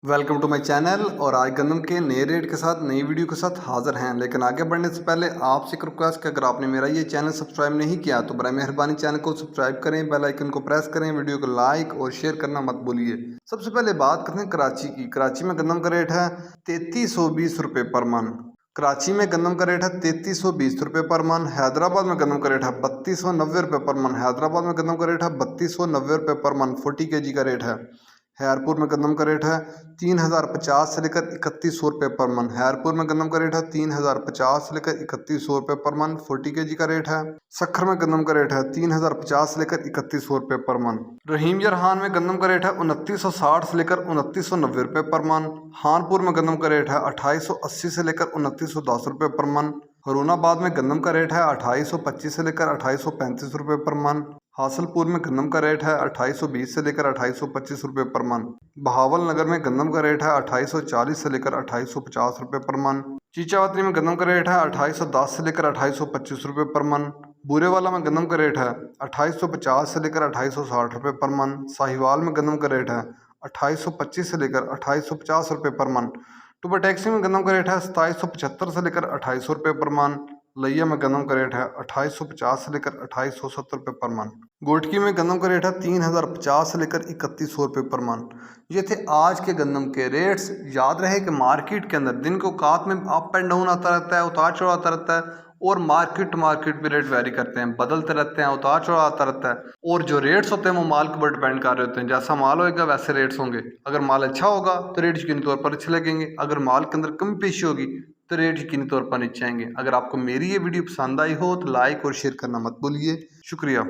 Welcome to my channel. और आज गंदम के नए रेट के साथ नई वीडियो के साथ हाजिर हैं। लेकिन आगे बढ़ने से पहले आपसे एक रिक्वेस्ट कि अगर आपने मेरा ये चैनल सब्सक्राइब नहीं किया तो बड़ा मेहरबानी चैनल को सब्सक्राइब करें, बेल आइकन को प्रेस करें, वीडियो को लाइक और शेयर करना मत भूलिए। सबसे पहले बात करते हैं कराची की। कराची में गंदम का रेट है 3320 रुपये पर मन। कराची में गंदम का रेट है 3320 रुपये पर मन। हैदराबाद में गंदम का रेट है 3290 रुपये पर मन। हैदराबाद में गंदम का रेट है 3290 रुपये पर मन। 40 kg का रेट है। हैरपुर में गंदम का रेट है 3050 से लेकर 3100 रुपये पर मन। हैरपुर में गंदम का रेट है 3050 से लेकर 3100 रुपये पर मन। 40 kg का रेट है। सखर में गंदम का रेट है 3050 से लेकर 3100 रुपये पर मन। रहीम यरहान में गंदम का रेट है 2960 से लेकर 2990 रुपये पर मन। हानपुर में गंदम का रेट है 2880 से लेकर 2910 रुपये पर मन। हरूनाबाद में गंदम का रेट है 2825 से लेकर 2835 रुपये पर मन। हासलपुर में गंदम का रेट है 2820 से लेकर 2825 रुपये पर मन। बहावल नगर में गंदम का रेट है 2840 से लेकर 2850 रुपये पर मन। चीचावतरी में गंदम का रेट है 2810 से लेकर 2825 रुपये पर मन। बूरेवाला में गंदम का रेट है 2850 से लेकर 2860 रुपये पर मन। साहिवाल में गंदम का रेट है 2825 से लेकर 2850 रुपये पर मन। टूबा टैक्सी में गंदम का रेट है 2775 से लेकर 2800 रुपये पर मन। लैया में गंदम का रेट है 2850 से लेकर 2870 रुपये पर मन। गोटकी में गंदम का रेट है 3050 से लेकर 3100 रुपये पर मन। ये थे आज के गंदम के रेट्स। याद रहे कि मार्केट के अंदर दिन के औकात में अप एंड डाउन आता रहता है, उतार चढ़ाव आता रहता है, और मार्केट भी रेट वेरी करते हैं, बदलते रहते हैं, उतार चढ़ाव आता रहता है। और जो रेट्स होते हैं वो माल के ऊपर डिपेंड कर रहे होते हैं। जैसा माल होगा वैसे रेट्स होंगे। अगर माल अच्छा होगा तो रेट यकीनी तौर पर अच्छे लगेंगे। अगर माल के अंदर कमी पेशी होगी तो रेट यकीनी तौर पर नीचे आएंगे। अगर आपको मेरी ये वीडियो पसंद आई हो तो लाइक और शेयर करना मत भूलिए। शुक्रिया।